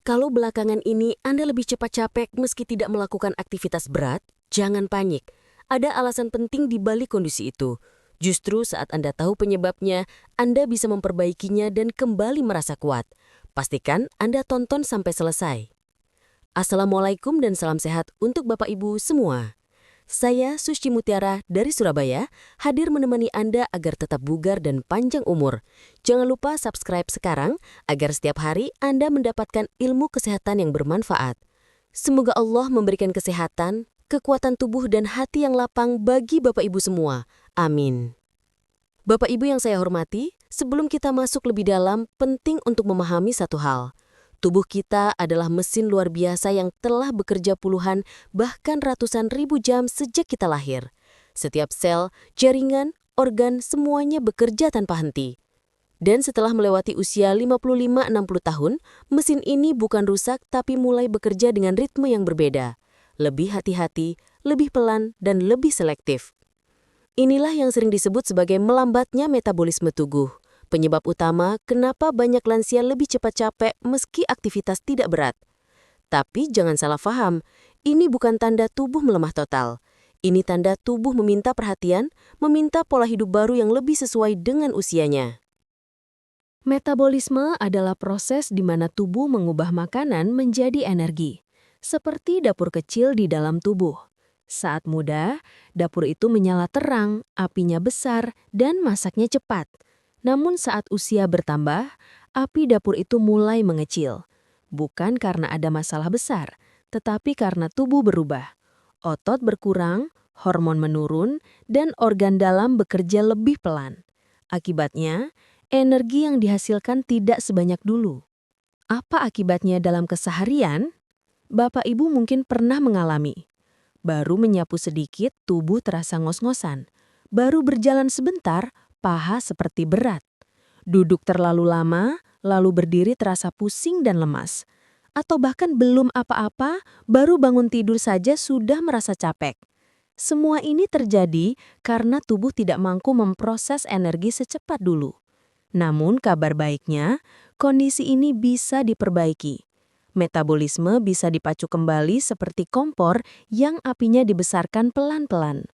Kalau belakangan ini Anda lebih cepat capek meski tidak melakukan aktivitas berat, jangan panik. Ada alasan penting di balik kondisi itu. Justru saat Anda tahu penyebabnya, Anda bisa memperbaikinya dan kembali merasa kuat. Pastikan Anda tonton sampai selesai. Assalamualaikum dan salam sehat untuk Bapak Ibu semua. Saya Suci Mutiara dari Surabaya, hadir menemani Anda agar tetap bugar dan panjang umur. Jangan lupa subscribe sekarang agar setiap hari Anda mendapatkan ilmu kesehatan yang bermanfaat. Semoga Allah memberikan kesehatan, kekuatan tubuh dan hati yang lapang bagi Bapak Ibu semua. Amin. Bapak Ibu yang saya hormati, sebelum kita masuk lebih dalam, penting untuk memahami satu hal. Tubuh kita adalah mesin luar biasa yang telah bekerja puluhan bahkan ratusan ribu jam sejak kita lahir. Setiap sel, jaringan, organ semuanya bekerja tanpa henti. Dan setelah melewati usia 55-60 tahun, mesin ini bukan rusak tapi mulai bekerja dengan ritme yang berbeda. Lebih hati-hati, lebih pelan, dan lebih selektif. Inilah yang sering disebut sebagai melambatnya metabolisme tubuh. Penyebab utama kenapa banyak lansia lebih cepat capek meski aktivitas tidak berat. Tapi jangan salah paham, ini bukan tanda tubuh melemah total. Ini tanda tubuh meminta perhatian, meminta pola hidup baru yang lebih sesuai dengan usianya. Metabolisme adalah proses di mana tubuh mengubah makanan menjadi energi, seperti dapur kecil di dalam tubuh. Saat muda, dapur itu menyala terang, apinya besar, dan masaknya cepat. Namun saat usia bertambah, api dapur itu mulai mengecil. Bukan karena ada masalah besar, tetapi karena tubuh berubah. Otot berkurang, hormon menurun, dan organ dalam bekerja lebih pelan. Akibatnya, energi yang dihasilkan tidak sebanyak dulu. Apa akibatnya dalam keseharian? Bapak Ibu mungkin pernah mengalami. Baru menyapu sedikit, tubuh terasa ngos-ngosan. Baru berjalan sebentar, paha seperti berat. Duduk terlalu lama, lalu berdiri terasa pusing dan lemas. Atau bahkan belum apa-apa, baru bangun tidur saja sudah merasa capek. Semua ini terjadi karena tubuh tidak mampu memproses energi secepat dulu. Namun kabar baiknya, kondisi ini bisa diperbaiki. Metabolisme bisa dipacu kembali seperti kompor yang apinya dibesarkan pelan-pelan.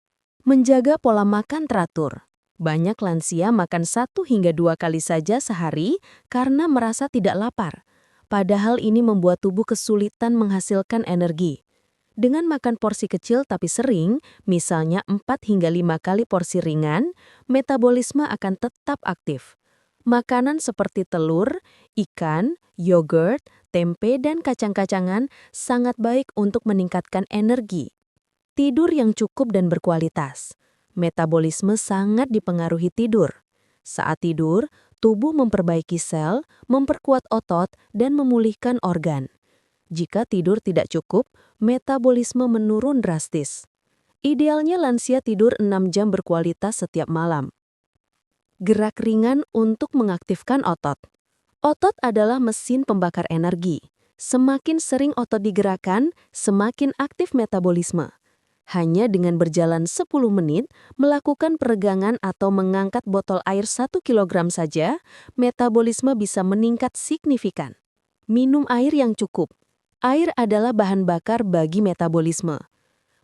Menjaga pola makan teratur. Banyak lansia makan 1 hingga 2 kali saja sehari karena merasa tidak lapar. Padahal ini membuat tubuh kesulitan menghasilkan energi. Dengan makan porsi kecil tapi sering, misalnya 4 hingga 5 kali porsi ringan, metabolisme akan tetap aktif. Makanan seperti telur, ikan, yogurt, tempe, dan kacang-kacangan sangat baik untuk meningkatkan energi. Tidur yang cukup dan berkualitas. Metabolisme sangat dipengaruhi tidur. Saat tidur, tubuh memperbaiki sel, memperkuat otot, dan memulihkan organ. Jika tidur tidak cukup, metabolisme menurun drastis. Idealnya lansia tidur 6 jam berkualitas setiap malam. Gerak ringan untuk mengaktifkan otot. Otot adalah mesin pembakar energi. Semakin sering otot digerakkan, semakin aktif metabolisme. Hanya dengan berjalan 10 menit, melakukan peregangan atau mengangkat botol air 1 kg saja, metabolisme bisa meningkat signifikan. Minum air yang cukup. Air adalah bahan bakar bagi metabolisme.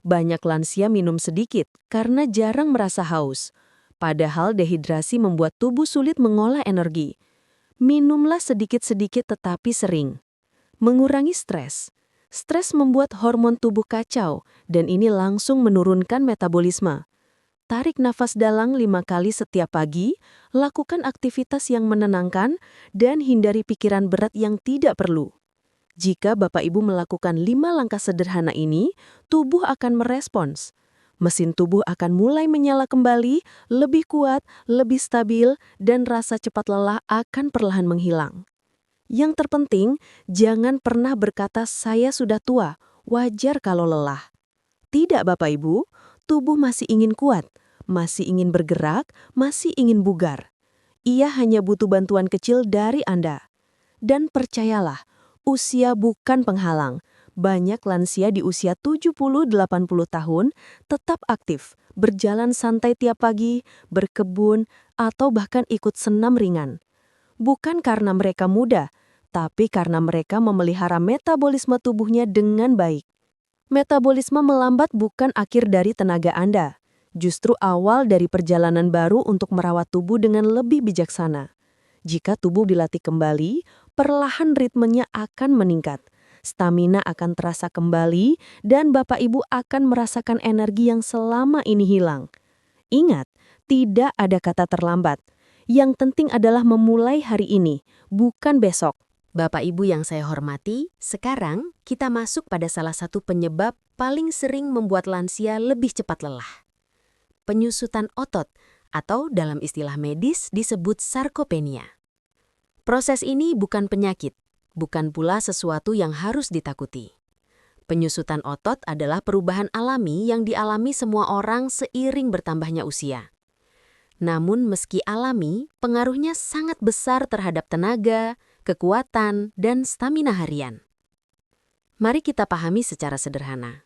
Banyak lansia minum sedikit karena jarang merasa haus. Padahal dehidrasi membuat tubuh sulit mengolah energi. Minumlah sedikit-sedikit tetapi sering. Mengurangi stres. Stres membuat hormon tubuh kacau, dan ini langsung menurunkan metabolisme. Tarik nafas dalam 5 kali setiap pagi, lakukan aktivitas yang menenangkan, dan hindari pikiran berat yang tidak perlu. Jika Bapak Ibu melakukan 5 langkah sederhana ini, tubuh akan merespons. Mesin tubuh akan mulai menyala kembali, lebih kuat, lebih stabil, dan rasa cepat lelah akan perlahan menghilang. Yang terpenting, jangan pernah berkata saya sudah tua, wajar kalau lelah. Tidak Bapak Ibu, tubuh masih ingin kuat, masih ingin bergerak, masih ingin bugar. Ia hanya butuh bantuan kecil dari Anda. Dan percayalah, usia bukan penghalang. Banyak lansia di usia 70-80 tahun tetap aktif, berjalan santai tiap pagi, berkebun, atau bahkan ikut senam ringan. Bukan karena mereka muda, tapi karena mereka memelihara metabolisme tubuhnya dengan baik. Metabolisme melambat bukan akhir dari tenaga Anda, justru awal dari perjalanan baru untuk merawat tubuh dengan lebih bijaksana. Jika tubuh dilatih kembali, perlahan ritmenya akan meningkat. Stamina akan terasa kembali, dan Bapak Ibu akan merasakan energi yang selama ini hilang. Ingat, tidak ada kata terlambat. Yang penting adalah memulai hari ini, bukan besok. Bapak Ibu yang saya hormati, sekarang kita masuk pada salah satu penyebab paling sering membuat lansia lebih cepat lelah. Penyusutan otot, atau dalam istilah medis disebut sarkopenia. Proses ini bukan penyakit, bukan pula sesuatu yang harus ditakuti. Penyusutan otot adalah perubahan alami yang dialami semua orang seiring bertambahnya usia. Namun meski alami, pengaruhnya sangat besar terhadap tenaga, kekuatan, dan stamina harian. Mari kita pahami secara sederhana.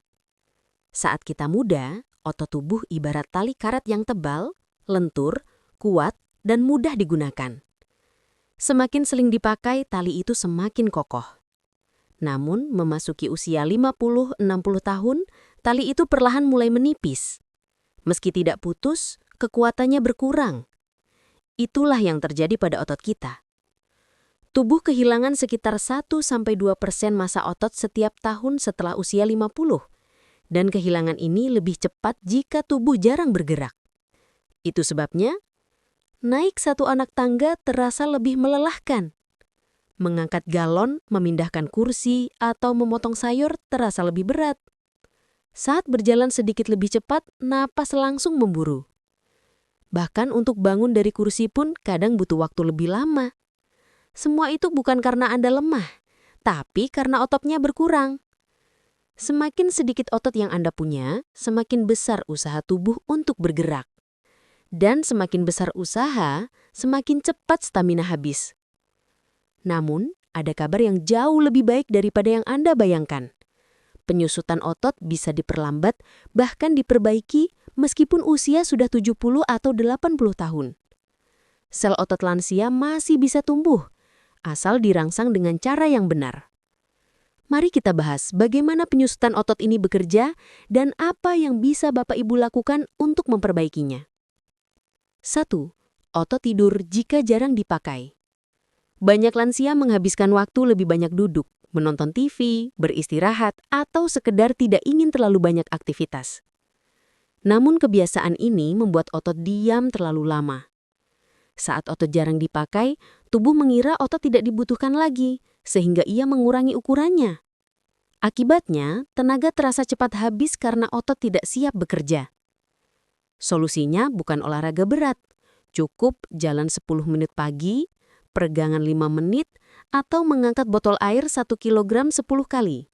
Saat kita muda, otot tubuh ibarat tali karet yang tebal, lentur, kuat, dan mudah digunakan. Semakin sering dipakai, tali itu semakin kokoh. Namun, memasuki usia 50-60 tahun, tali itu perlahan mulai menipis. Meski tidak putus, kekuatannya berkurang. Itulah yang terjadi pada otot kita. Tubuh kehilangan sekitar 1-2% massa otot setiap tahun setelah usia 50. Dan kehilangan ini lebih cepat jika tubuh jarang bergerak. Itu sebabnya, naik satu anak tangga terasa lebih melelahkan. Mengangkat galon, memindahkan kursi, atau memotong sayur terasa lebih berat. Saat berjalan sedikit lebih cepat, napas langsung memburu. Bahkan untuk bangun dari kursi pun kadang butuh waktu lebih lama. Semua itu bukan karena Anda lemah, tapi karena ototnya berkurang. Semakin sedikit otot yang Anda punya, semakin besar usaha tubuh untuk bergerak. Dan semakin besar usaha, semakin cepat stamina habis. Namun, ada kabar yang jauh lebih baik daripada yang Anda bayangkan. Penyusutan otot bisa diperlambat, bahkan diperbaiki meskipun usia sudah 70 atau 80 tahun. Sel otot lansia masih bisa tumbuh, asal dirangsang dengan cara yang benar. Mari kita bahas bagaimana penyusutan otot ini bekerja dan apa yang bisa Bapak Ibu lakukan untuk memperbaikinya. 1. Otot tidur jika jarang dipakai. Banyak lansia menghabiskan waktu lebih banyak duduk, menonton TV, beristirahat, atau sekedar tidak ingin terlalu banyak aktivitas. Namun kebiasaan ini membuat otot diam terlalu lama. Saat otot jarang dipakai, tubuh mengira otot tidak dibutuhkan lagi, sehingga ia mengurangi ukurannya. Akibatnya, tenaga terasa cepat habis karena otot tidak siap bekerja. Solusinya bukan olahraga berat, cukup jalan 10 menit pagi, peregangan 5 menit, atau mengangkat botol air 1 kilogram 10 kali.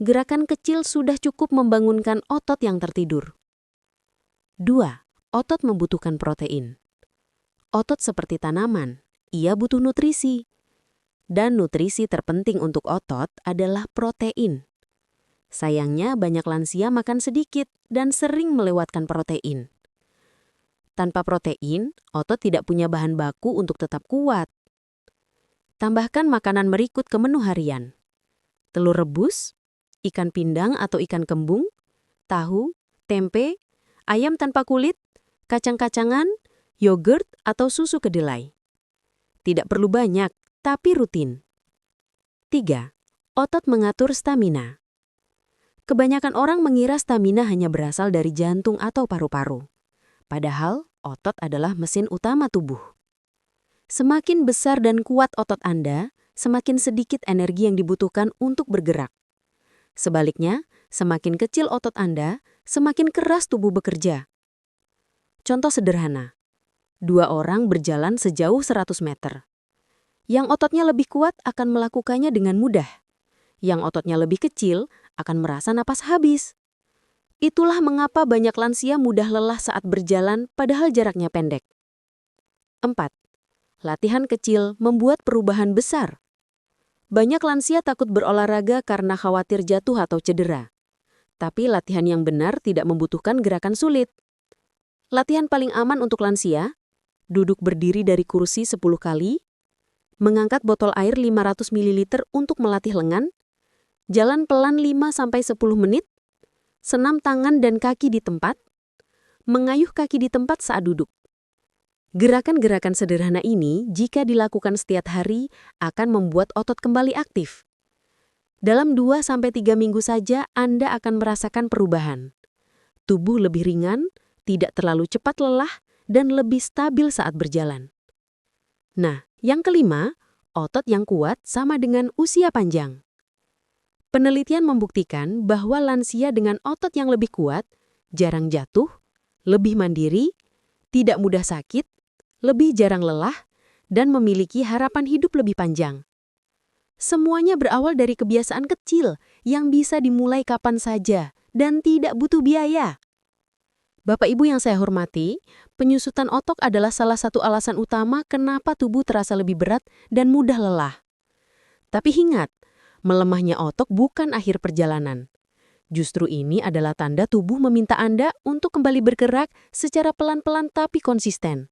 Gerakan kecil sudah cukup membangunkan otot yang tertidur. 2. Otot membutuhkan protein. Otot seperti tanaman, ia butuh nutrisi. Dan nutrisi terpenting untuk otot adalah protein. Sayangnya banyak lansia makan sedikit dan sering melewatkan protein. Tanpa protein, otot tidak punya bahan baku untuk tetap kuat. Tambahkan makanan berikut ke menu harian. Telur rebus, ikan pindang atau ikan kembung, tahu, tempe, ayam tanpa kulit, kacang-kacangan, yogurt atau susu kedelai. Tidak perlu banyak, tapi rutin. 3. Otot mengatur stamina. Kebanyakan orang mengira stamina hanya berasal dari jantung atau paru-paru. Padahal, otot adalah mesin utama tubuh. Semakin besar dan kuat otot Anda, semakin sedikit energi yang dibutuhkan untuk bergerak. Sebaliknya, semakin kecil otot Anda, semakin keras tubuh bekerja. Contoh sederhana. 2 orang berjalan sejauh 100 meter. Yang ototnya lebih kuat akan melakukannya dengan mudah. Yang ototnya lebih kecil akan merasa napas habis. Itulah mengapa banyak lansia mudah lelah saat berjalan padahal jaraknya pendek. 4. Latihan kecil membuat perubahan besar. Banyak lansia takut berolahraga karena khawatir jatuh atau cedera. Tapi latihan yang benar tidak membutuhkan gerakan sulit. Latihan paling aman untuk lansia, duduk berdiri dari kursi 10 kali, Mengangkat botol air 500 ml untuk melatih lengan, jalan pelan 5-10 menit, senam tangan dan kaki di tempat, mengayuh kaki di tempat saat duduk. Gerakan-gerakan sederhana ini, jika dilakukan setiap hari, akan membuat otot kembali aktif. Dalam 2-3 minggu saja, Anda akan merasakan perubahan. Tubuh lebih ringan, tidak terlalu cepat lelah, dan lebih stabil saat berjalan. Nah, yang kelima, otot yang kuat sama dengan usia panjang. Penelitian membuktikan bahwa lansia dengan otot yang lebih kuat, jarang jatuh, lebih mandiri, tidak mudah sakit, lebih jarang lelah, dan memiliki harapan hidup lebih panjang. Semuanya berawal dari kebiasaan kecil yang bisa dimulai kapan saja dan tidak butuh biaya. Bapak Ibu yang saya hormati, penyusutan otot adalah salah satu alasan utama kenapa tubuh terasa lebih berat dan mudah lelah. Tapi ingat, melemahnya otot bukan akhir perjalanan. Justru ini adalah tanda tubuh meminta Anda untuk kembali bergerak secara pelan-pelan tapi konsisten.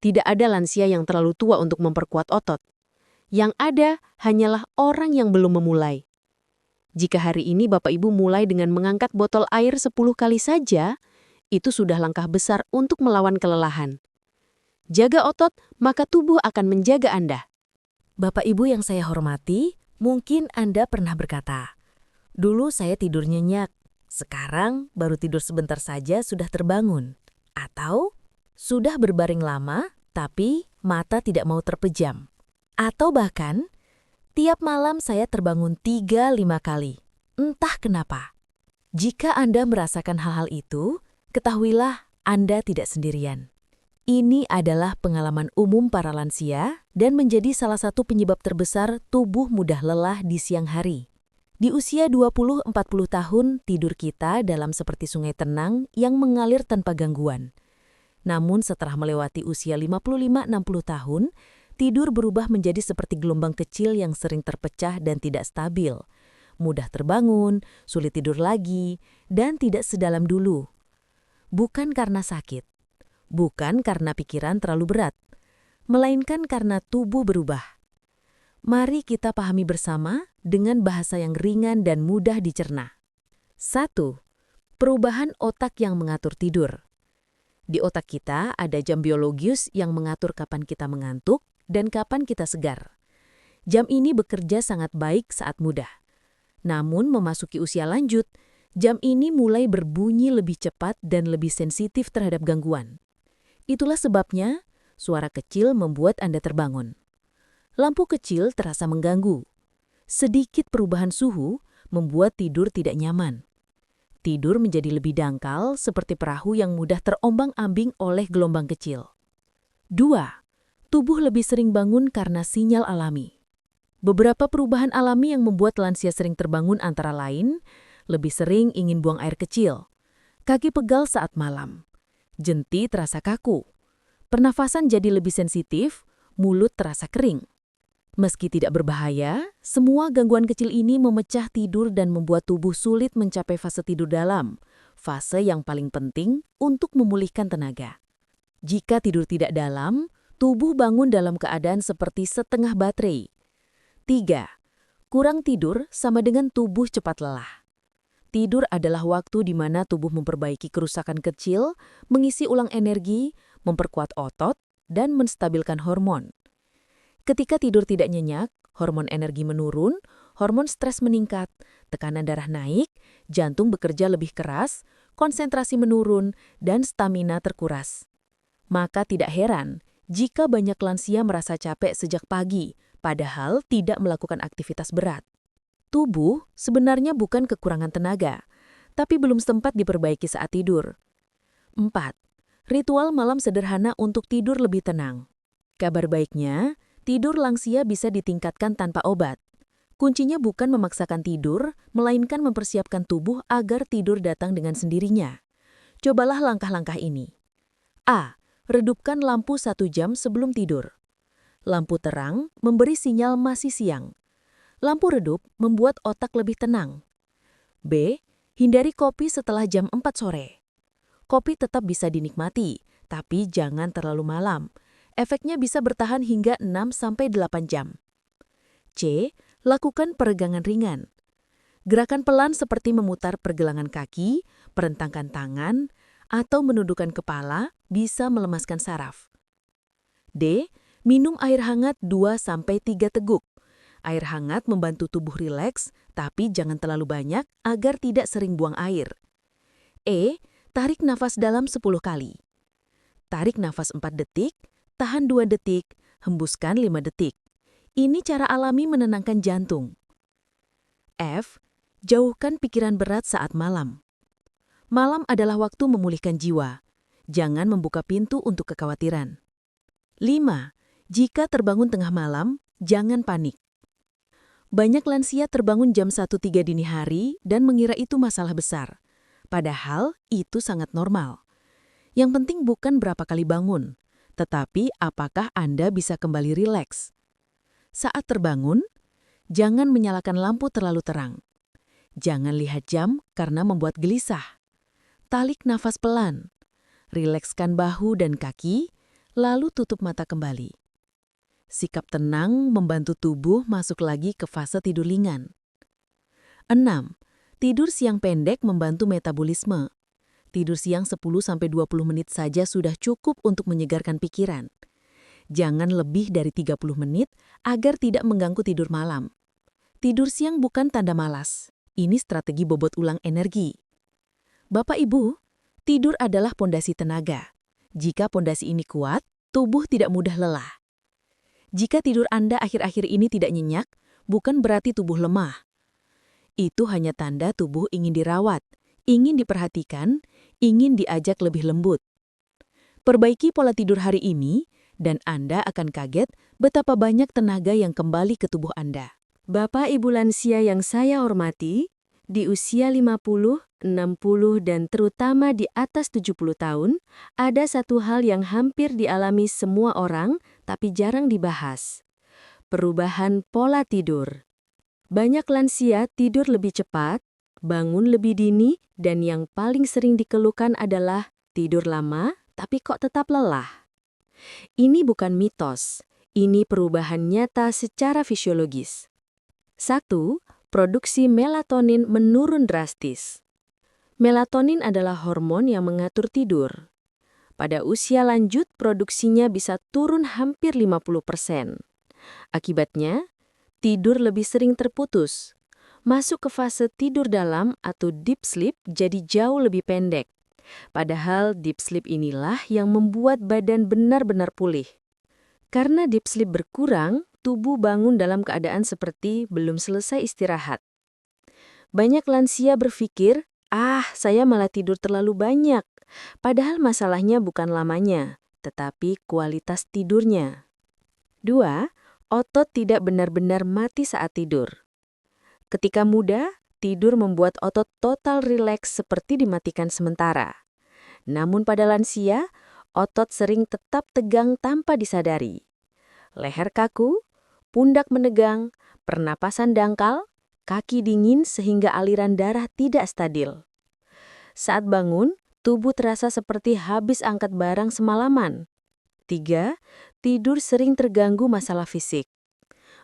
Tidak ada lansia yang terlalu tua untuk memperkuat otot. Yang ada hanyalah orang yang belum memulai. Jika hari ini Bapak Ibu mulai dengan mengangkat botol air 10 kali saja, itu sudah langkah besar untuk melawan kelelahan. Jaga otot, maka tubuh akan menjaga Anda. Bapak Ibu yang saya hormati, mungkin Anda pernah berkata, "Dulu saya tidur nyenyak, sekarang baru tidur sebentar saja sudah terbangun." Atau, "Sudah berbaring lama, tapi mata tidak mau terpejam." Atau bahkan, "Tiap malam saya terbangun 3-5 kali." Entah kenapa. Jika Anda merasakan hal-hal itu, ketahuilah Anda tidak sendirian. Ini adalah pengalaman umum para lansia dan menjadi salah satu penyebab terbesar tubuh mudah lelah di siang hari. Di usia 20-40 tahun, tidur kita dalam seperti sungai tenang yang mengalir tanpa gangguan. Namun setelah melewati usia 55-60 tahun, tidur berubah menjadi seperti gelombang kecil yang sering terpecah dan tidak stabil. Mudah terbangun, sulit tidur lagi, dan tidak sedalam dulu. Bukan karena sakit, bukan karena pikiran terlalu berat, melainkan karena tubuh berubah. Mari kita pahami bersama dengan bahasa yang ringan dan mudah dicerna. 1. Perubahan otak yang mengatur tidur. Di otak kita ada jam biologis yang mengatur kapan kita mengantuk dan kapan kita segar. Jam ini bekerja sangat baik saat muda. Namun memasuki usia lanjut, jam ini mulai berbunyi lebih cepat dan lebih sensitif terhadap gangguan. Itulah sebabnya suara kecil membuat Anda terbangun. Lampu kecil terasa mengganggu. Sedikit perubahan suhu membuat tidur tidak nyaman. Tidur menjadi lebih dangkal seperti perahu yang mudah terombang-ambing oleh gelombang kecil. 2. Tubuh lebih sering bangun karena sinyal alami. Beberapa perubahan alami yang membuat lansia sering terbangun antara lain, lebih sering ingin buang air kecil, kaki pegal saat malam, jenti terasa kaku, pernafasan jadi lebih sensitif, mulut terasa kering. Meski tidak berbahaya, semua gangguan kecil ini memecah tidur dan membuat tubuh sulit mencapai fase tidur dalam, fase yang paling penting untuk memulihkan tenaga. Jika tidur tidak dalam, tubuh bangun dalam keadaan seperti setengah baterai. 3. Kurang tidur sama dengan tubuh cepat lelah. Tidur adalah waktu di mana tubuh memperbaiki kerusakan kecil, mengisi ulang energi, memperkuat otot, dan menstabilkan hormon. Ketika tidur tidak nyenyak, hormon energi menurun, hormon stres meningkat, tekanan darah naik, jantung bekerja lebih keras, konsentrasi menurun, dan stamina terkuras. Maka tidak heran jika banyak lansia merasa capek sejak pagi, padahal tidak melakukan aktivitas berat. Tubuh sebenarnya bukan kekurangan tenaga, tapi belum sempat diperbaiki saat tidur. 4. Ritual malam sederhana untuk tidur lebih tenang. Kabar baiknya, tidur lansia bisa ditingkatkan tanpa obat. Kuncinya bukan memaksakan tidur, melainkan mempersiapkan tubuh agar tidur datang dengan sendirinya. Cobalah langkah-langkah ini. A. Redupkan lampu 1 jam sebelum tidur. Lampu terang memberi sinyal masih siang. Lampu redup membuat otak lebih tenang. B. Hindari kopi setelah jam 4 sore. Kopi tetap bisa dinikmati, tapi jangan terlalu malam. Efeknya bisa bertahan hingga 6-8 jam. C. Lakukan peregangan ringan. Gerakan pelan seperti memutar pergelangan kaki, perentangkan tangan, atau menundukkan kepala bisa melemaskan saraf. D. Minum air hangat 2-3 teguk. Air hangat membantu tubuh rileks, tapi jangan terlalu banyak agar tidak sering buang air. E. Tarik nafas dalam 10 kali. Tarik nafas 4 detik, tahan 2 detik, hembuskan 5 detik. Ini cara alami menenangkan jantung. F. Jauhkan pikiran berat saat malam. Malam adalah waktu memulihkan jiwa. Jangan membuka pintu untuk kekhawatiran. 5. Jika terbangun tengah malam, jangan panik. Banyak lansia terbangun jam 1.03 dini hari dan mengira itu masalah besar. Padahal itu sangat normal. Yang penting bukan berapa kali bangun, tetapi apakah Anda bisa kembali rileks. Saat terbangun, jangan menyalakan lampu terlalu terang. Jangan lihat jam karena membuat gelisah. Tarik nafas pelan. Rilekskan bahu dan kaki, lalu tutup mata kembali. Sikap tenang membantu tubuh masuk lagi ke fase tidur ringan. 6. Tidur siang pendek membantu metabolisme. Tidur siang 10-20 menit saja sudah cukup untuk menyegarkan pikiran. Jangan lebih dari 30 menit agar tidak mengganggu tidur malam. Tidur siang bukan tanda malas. Ini strategi bobot ulang energi. Bapak Ibu, tidur adalah pondasi tenaga. Jika pondasi ini kuat, tubuh tidak mudah lelah. Jika tidur Anda akhir-akhir ini tidak nyenyak, bukan berarti tubuh lemah. Itu hanya tanda tubuh ingin dirawat, ingin diperhatikan, ingin diajak lebih lembut. Perbaiki pola tidur hari ini, dan Anda akan kaget betapa banyak tenaga yang kembali ke tubuh Anda. Bapak Ibu lansia yang saya hormati, di usia 50, 60, dan terutama di atas 70 tahun, ada satu hal yang hampir dialami semua orang, tapi jarang dibahas. Perubahan pola tidur. Banyak lansia tidur lebih cepat, bangun lebih dini, dan yang paling sering dikeluhkan adalah tidur lama, tapi kok tetap lelah. Ini bukan mitos, ini perubahan nyata secara fisiologis. 1. Produksi melatonin menurun drastis. Melatonin adalah hormon yang mengatur tidur. Pada usia lanjut, produksinya bisa turun hampir 50%. Akibatnya, tidur lebih sering terputus. Masuk ke fase tidur dalam atau deep sleep jadi jauh lebih pendek. Padahal deep sleep inilah yang membuat badan benar-benar pulih. Karena deep sleep berkurang, tubuh bangun dalam keadaan seperti belum selesai istirahat. Banyak lansia berpikir, saya malah tidur terlalu banyak. Padahal masalahnya bukan lamanya, tetapi kualitas tidurnya. 2. Otot tidak benar-benar mati saat tidur. Ketika muda, tidur membuat otot total rileks seperti dimatikan sementara. Namun pada lansia, otot sering tetap tegang tanpa disadari. Leher kaku, pundak menegang, pernapasan dangkal, kaki dingin sehingga aliran darah tidak stabil. Saat bangun, tubuh terasa seperti habis angkat barang semalaman. 3. Tidur sering terganggu masalah fisik.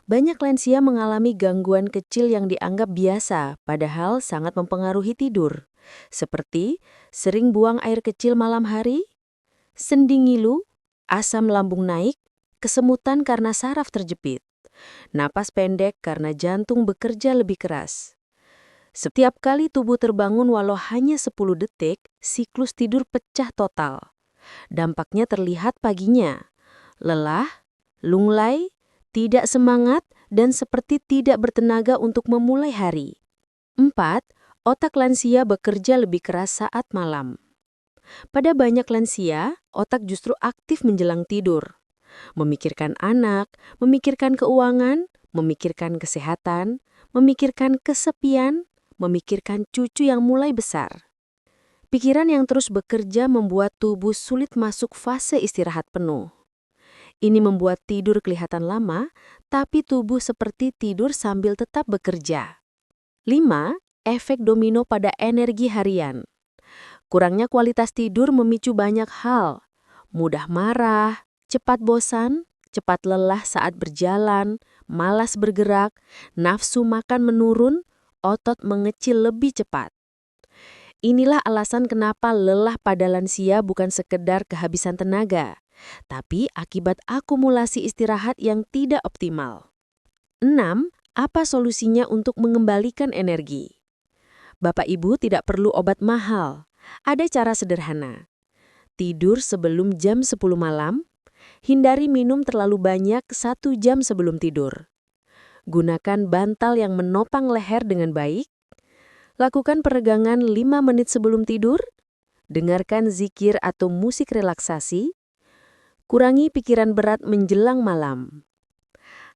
Banyak lansia mengalami gangguan kecil yang dianggap biasa, padahal sangat mempengaruhi tidur. Seperti sering buang air kecil malam hari, sendi ngilu, asam lambung naik, kesemutan karena saraf terjepit, napas pendek karena jantung bekerja lebih keras. Setiap kali tubuh terbangun walau hanya 10 detik, siklus tidur pecah total. Dampaknya terlihat paginya. Lelah, lunglai, tidak semangat, dan seperti tidak bertenaga untuk memulai hari. 4. Otak lansia bekerja lebih keras saat malam. Pada banyak lansia, otak justru aktif menjelang tidur. Memikirkan anak, memikirkan keuangan, memikirkan kesehatan, memikirkan kesepian, memikirkan cucu yang mulai besar. Pikiran yang terus bekerja membuat tubuh sulit masuk fase istirahat penuh. Ini membuat tidur kelihatan lama, tapi tubuh seperti tidur sambil tetap bekerja. 5. Efek domino pada energi harian. Kurangnya kualitas tidur memicu banyak hal. Mudah marah, Cepat bosan, cepat lelah saat berjalan, malas bergerak, nafsu makan menurun, otot mengecil lebih cepat. Inilah alasan kenapa lelah pada lansia bukan sekedar kehabisan tenaga, tapi akibat akumulasi istirahat yang tidak optimal. 6. Apa solusinya untuk mengembalikan energi? Bapak Ibu tidak perlu obat mahal. Ada cara sederhana. Tidur sebelum jam 10 malam, hindari minum terlalu banyak 1 jam sebelum tidur. Gunakan bantal yang menopang leher dengan baik. Lakukan peregangan 5 menit sebelum tidur. Dengarkan zikir atau musik relaksasi. Kurangi pikiran berat menjelang malam.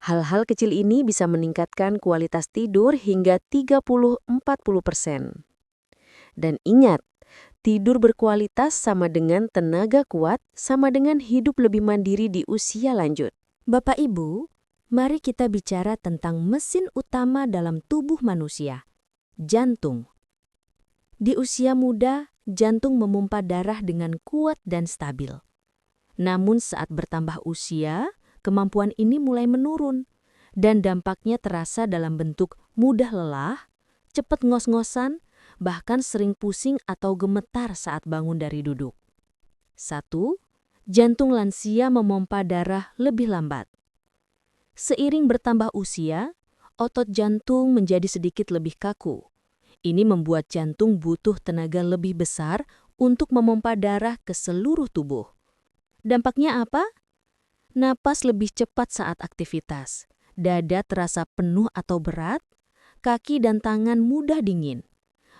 Hal-hal kecil ini bisa meningkatkan kualitas tidur hingga 30–40%. Dan ingat, tidur berkualitas sama dengan tenaga kuat, sama dengan hidup lebih mandiri di usia lanjut. Bapak Ibu, mari kita bicara tentang mesin utama dalam tubuh manusia, jantung. Di usia muda, jantung memompa darah dengan kuat dan stabil. Namun saat bertambah usia, kemampuan ini mulai menurun, dan dampaknya terasa dalam bentuk mudah lelah, cepat ngos-ngosan, bahkan sering pusing atau gemetar saat bangun dari duduk. 1. Jantung lansia memompa darah lebih lambat. Seiring bertambah usia, otot jantung menjadi sedikit lebih kaku. Ini membuat jantung butuh tenaga lebih besar untuk memompa darah ke seluruh tubuh. Dampaknya apa? Napas lebih cepat saat aktivitas, dada terasa penuh atau berat, kaki dan tangan mudah dingin,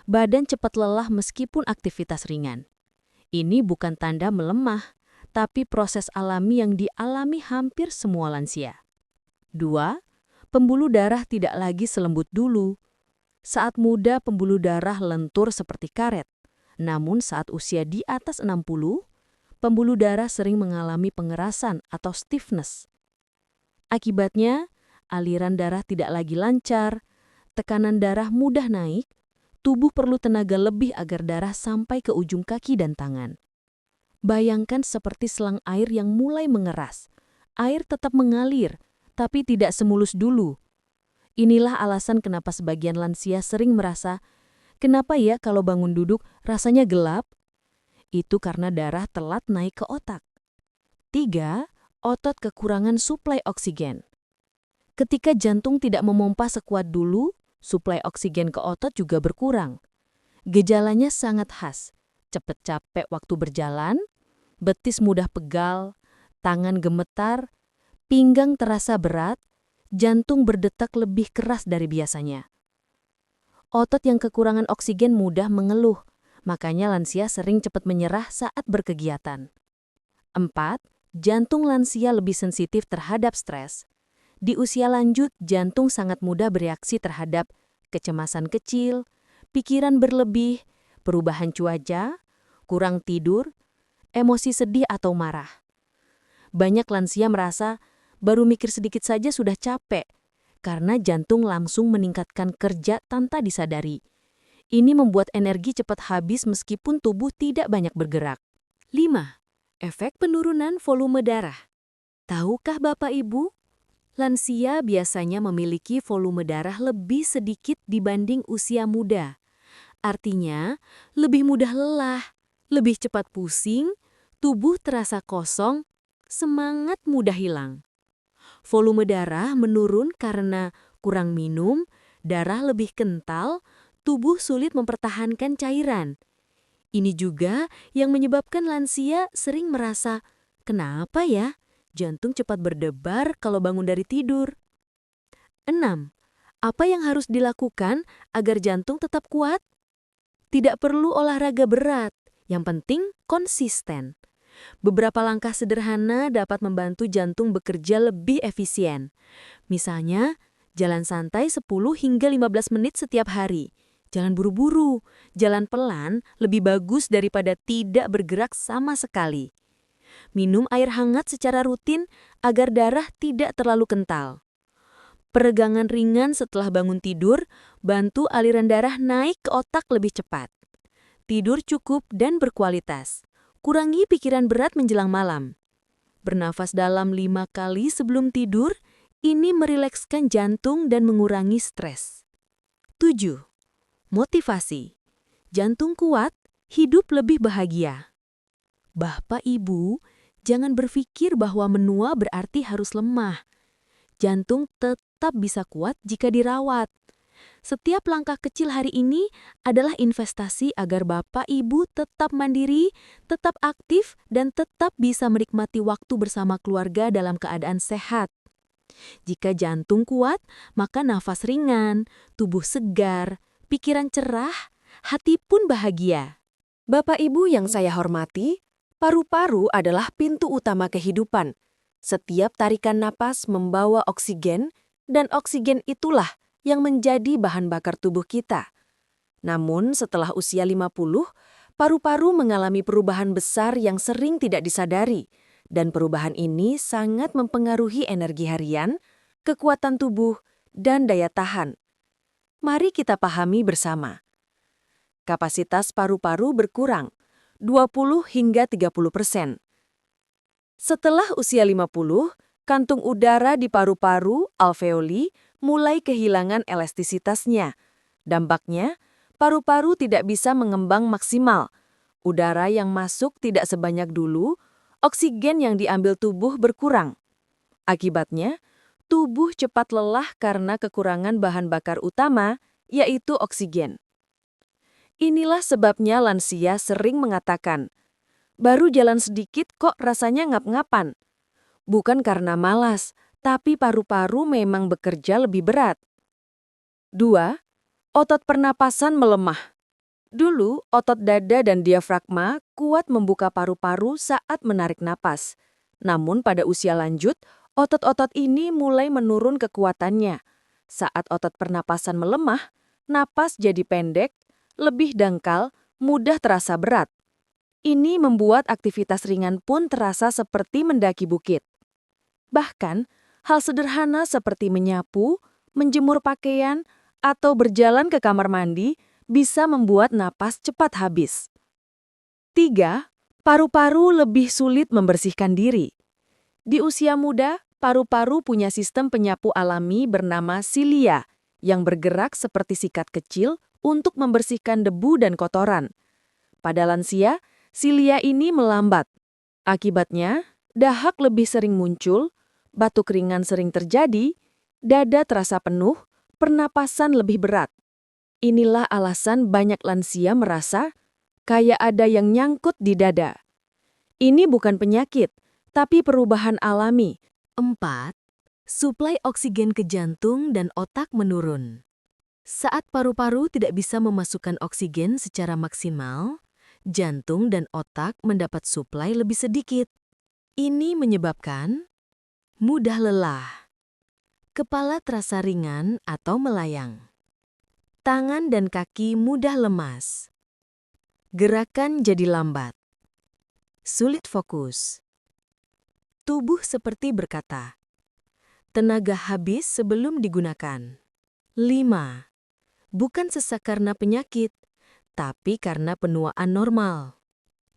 badan cepat lelah meskipun aktivitas ringan. Ini bukan tanda melemah, tapi proses alami yang dialami hampir semua lansia. 2. Pembuluh darah tidak lagi selembut dulu. Saat muda pembuluh darah lentur seperti karet, namun saat usia di atas 60, pembuluh darah sering mengalami pengerasan atau stiffness. Akibatnya, aliran darah tidak lagi lancar, tekanan darah mudah naik, tubuh perlu tenaga lebih agar darah sampai ke ujung kaki dan tangan. Bayangkan seperti selang air yang mulai mengeras. Air tetap mengalir, tapi tidak semulus dulu. Inilah alasan kenapa sebagian lansia sering merasa, kenapa ya kalau bangun duduk rasanya gelap? Itu karena darah telat naik ke otak. 3. Otot kekurangan suplai oksigen. Ketika jantung tidak memompa sekuat dulu, suplai oksigen ke otot juga berkurang. Gejalanya sangat khas, cepat capek waktu berjalan, betis mudah pegal, tangan gemetar, pinggang terasa berat, jantung berdetak lebih keras dari biasanya. Otot yang kekurangan oksigen mudah mengeluh, makanya lansia sering cepat menyerah saat berkegiatan. 4. Jantung lansia lebih sensitif terhadap stres. Di usia lanjut, jantung sangat mudah bereaksi terhadap kecemasan kecil, pikiran berlebih, perubahan cuaca, kurang tidur, emosi sedih atau marah. Banyak lansia merasa baru mikir sedikit saja sudah capek, karena jantung langsung meningkatkan kerja tanpa disadari. Ini membuat energi cepat habis meskipun tubuh tidak banyak bergerak. 5. Efek penurunan volume darah. Tahukah Bapak Ibu? Lansia biasanya memiliki volume darah lebih sedikit dibanding usia muda. Artinya, lebih mudah lelah, lebih cepat pusing, tubuh terasa kosong, semangat mudah hilang. Volume darah menurun karena kurang minum, darah lebih kental, tubuh sulit mempertahankan cairan. Ini juga yang menyebabkan lansia sering merasa, kenapa ya? Jantung cepat berdebar kalau bangun dari tidur. 6. Apa yang harus dilakukan agar jantung tetap kuat? Tidak perlu olahraga berat, yang penting konsisten. Beberapa langkah sederhana dapat membantu jantung bekerja lebih efisien. Misalnya, jalan santai 10 hingga 15 menit setiap hari. Jangan buru-buru, jalan pelan lebih bagus daripada tidak bergerak sama sekali. Minum air hangat secara rutin agar darah tidak terlalu kental. Peregangan ringan setelah bangun tidur bantu aliran darah naik ke otak lebih cepat. Tidur cukup dan berkualitas. Kurangi pikiran berat menjelang malam. Bernafas dalam 5 kali sebelum tidur, ini merilekskan jantung dan mengurangi stres. 7. Motivasi. Jantung kuat, hidup lebih bahagia. Bapak Ibu, jangan berpikir bahwa menua berarti harus lemah. Jantung tetap bisa kuat jika dirawat. Setiap langkah kecil hari ini adalah investasi agar Bapak Ibu tetap mandiri, tetap aktif, dan tetap bisa menikmati waktu bersama keluarga dalam keadaan sehat. Jika jantung kuat, maka nafas ringan, tubuh segar, pikiran cerah, hati pun bahagia. Bapak Ibu yang saya hormati, paru-paru adalah pintu utama kehidupan. Setiap tarikan napas membawa oksigen, dan oksigen itulah yang menjadi bahan bakar tubuh kita. Namun setelah usia 50, paru-paru mengalami perubahan besar yang sering tidak disadari, dan perubahan ini sangat mempengaruhi energi harian, kekuatan tubuh, dan daya tahan. Mari kita pahami bersama. Kapasitas paru-paru berkurang, 20 hingga 30%. Setelah usia 50, kantung udara di paru-paru, alveoli, mulai kehilangan elastisitasnya. Dampaknya, paru-paru tidak bisa mengembang maksimal. Udara yang masuk tidak sebanyak dulu, oksigen yang diambil tubuh berkurang. Akibatnya, tubuh cepat lelah karena kekurangan bahan bakar utama, yaitu oksigen. Inilah sebabnya lansia sering mengatakan, "Baru jalan sedikit kok rasanya ngap-ngapan." Bukan karena malas, tapi paru-paru memang bekerja lebih berat. 2. Otot pernapasan melemah. Dulu, otot dada dan diafragma kuat membuka paru-paru saat menarik napas. Namun pada usia lanjut, otot-otot ini mulai menurun kekuatannya. Saat otot pernapasan melemah, napas jadi pendek, lebih dangkal, mudah terasa berat. Ini membuat aktivitas ringan pun terasa seperti mendaki bukit. Bahkan, hal sederhana seperti menyapu, menjemur pakaian, atau berjalan ke kamar mandi bisa membuat napas cepat habis. 3. Paru-paru lebih sulit membersihkan diri. Di usia muda, paru-paru punya sistem penyapu alami bernama silia yang bergerak seperti sikat kecil untuk membersihkan debu dan kotoran. Pada lansia, silia ini melambat. Akibatnya, dahak lebih sering muncul, batuk ringan sering terjadi, dada terasa penuh, pernapasan lebih berat. Inilah alasan banyak lansia merasa kayak ada yang nyangkut di dada. Ini bukan penyakit, tapi perubahan alami. 4. Suplai oksigen ke jantung dan otak menurun. Saat paru-paru tidak bisa memasukkan oksigen secara maksimal, jantung dan otak mendapat suplai lebih sedikit. Ini menyebabkan mudah lelah, kepala terasa ringan atau melayang, tangan dan kaki mudah lemas, gerakan jadi lambat, sulit fokus. Tubuh seperti berkata, tenaga habis sebelum digunakan. 5. Bukan sesak karena penyakit, tapi karena penuaan normal.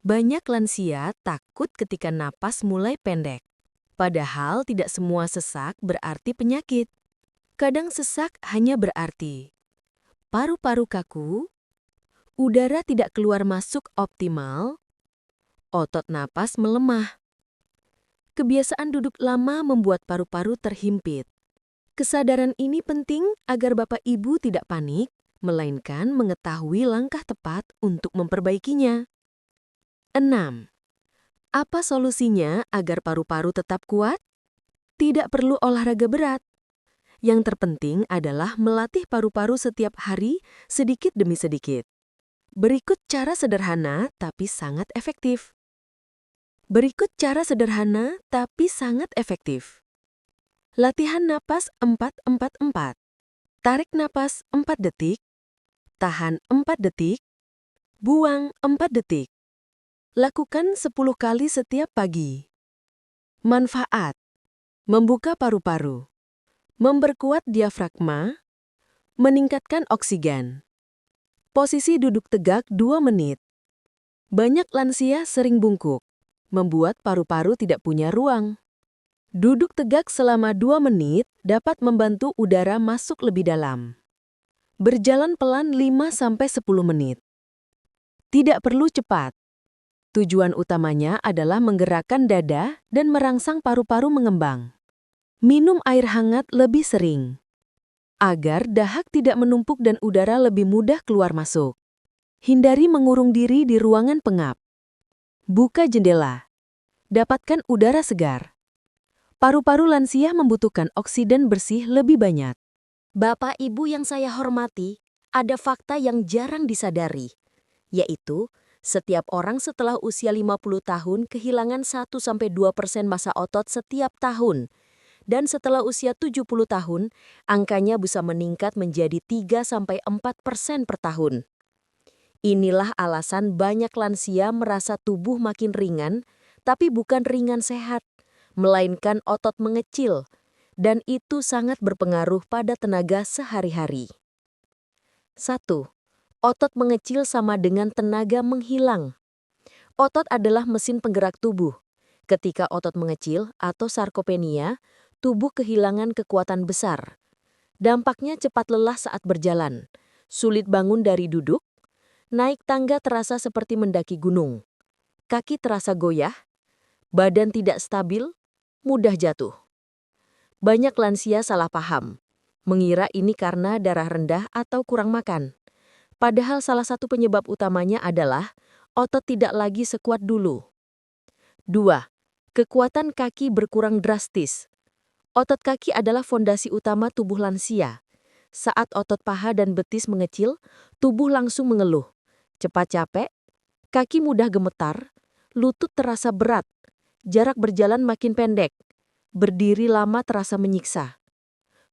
Banyak lansia takut ketika napas mulai pendek. Padahal tidak semua sesak berarti penyakit. Kadang sesak hanya berarti paru-paru kaku, udara tidak keluar masuk optimal, otot napas melemah. Kebiasaan duduk lama membuat paru-paru terhimpit. Kesadaran ini penting agar Bapak Ibu tidak panik, melainkan mengetahui langkah tepat untuk memperbaikinya. 6. Apa solusinya agar paru-paru tetap kuat? Tidak perlu olahraga berat. Yang terpenting adalah melatih paru-paru setiap hari sedikit demi sedikit. Berikut cara sederhana tapi sangat efektif. Latihan napas 4-4-4. Tarik napas 4 detik, tahan 4 detik, buang 4 detik. Lakukan 10 kali setiap pagi. Manfaat: membuka paru-paru, memperkuat diafragma, meningkatkan oksigen. Posisi duduk tegak 2 menit. Banyak lansia sering bungkuk. membuat paru-paru tidak punya ruang. Duduk tegak selama 2 menit dapat membantu udara masuk lebih dalam. Berjalan pelan 5-10 menit. Tidak perlu cepat. Tujuan utamanya adalah menggerakkan dada dan merangsang paru-paru mengembang. Minum air hangat lebih sering, agar dahak tidak menumpuk dan udara lebih mudah keluar masuk. Hindari mengurung diri di ruangan pengap. Buka jendela. Dapatkan udara segar. Paru-paru lansia membutuhkan oksigen bersih lebih banyak. Bapak Ibu yang saya hormati, ada fakta yang jarang disadari, yaitu setiap orang setelah usia 50 tahun kehilangan 1-2% massa otot setiap tahun. Dan setelah usia 70 tahun, angkanya bisa meningkat menjadi 3-4% per tahun. Inilah alasan banyak lansia merasa tubuh makin ringan, tapi bukan ringan sehat, melainkan otot mengecil, dan itu sangat berpengaruh pada tenaga sehari-hari. 1. Otot mengecil sama dengan tenaga menghilang. Otot adalah mesin penggerak tubuh. Ketika otot mengecil atau sarkopenia, tubuh kehilangan kekuatan besar. Dampaknya cepat lelah saat berjalan, sulit bangun dari duduk, naik tangga terasa seperti mendaki gunung, kaki terasa goyah, badan tidak stabil, mudah jatuh. Banyak lansia salah paham, mengira ini karena darah rendah atau kurang makan. Padahal salah satu penyebab utamanya adalah otot tidak lagi sekuat dulu. 2. Kekuatan kaki berkurang drastis. Otot kaki adalah fondasi utama tubuh lansia. Saat otot paha dan betis mengecil, tubuh langsung mengeluh. Cepat capek, kaki mudah gemetar, lutut terasa berat, jarak berjalan makin pendek, berdiri lama terasa menyiksa.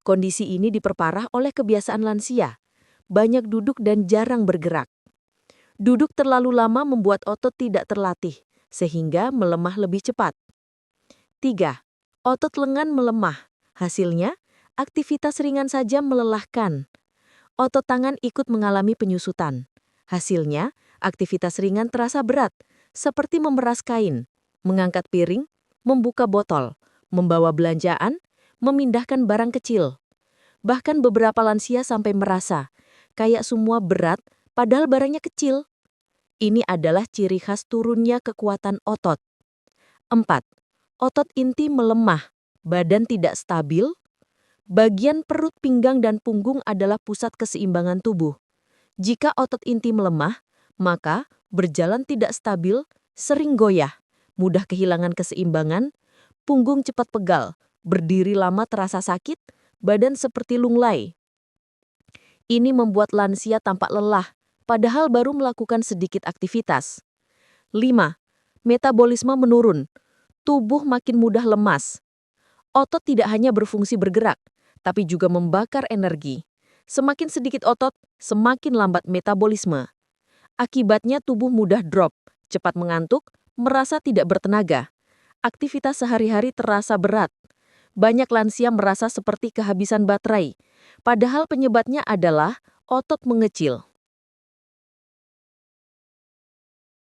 Kondisi ini diperparah oleh kebiasaan lansia, banyak duduk dan jarang bergerak. Duduk terlalu lama membuat otot tidak terlatih, sehingga melemah lebih cepat. 3. Otot lengan melemah. Hasilnya, aktivitas ringan saja melelahkan. Otot tangan ikut mengalami penyusutan. Hasilnya, aktivitas ringan terasa berat, seperti memeras kain, mengangkat piring, membuka botol, membawa belanjaan, memindahkan barang kecil. Bahkan beberapa lansia sampai merasa, kayak semua berat, padahal barangnya kecil. Ini adalah ciri khas turunnya kekuatan otot. 4. Otot inti melemah, badan tidak stabil. Bagian perut, pinggang, dan punggung adalah pusat keseimbangan tubuh. Jika otot inti melemah, maka berjalan tidak stabil, sering goyah, mudah kehilangan keseimbangan, punggung cepat pegal, berdiri lama terasa sakit, badan seperti lunglai. Ini membuat lansia tampak lelah, padahal baru melakukan sedikit aktivitas. 5. Metabolisme menurun. Tubuh makin mudah lemas. Otot tidak hanya berfungsi bergerak, tapi juga membakar energi. Semakin sedikit otot, semakin lambat metabolisme. Akibatnya tubuh mudah drop, cepat mengantuk, merasa tidak bertenaga. Aktivitas sehari-hari terasa berat. Banyak lansia merasa seperti kehabisan baterai, padahal penyebabnya adalah otot mengecil.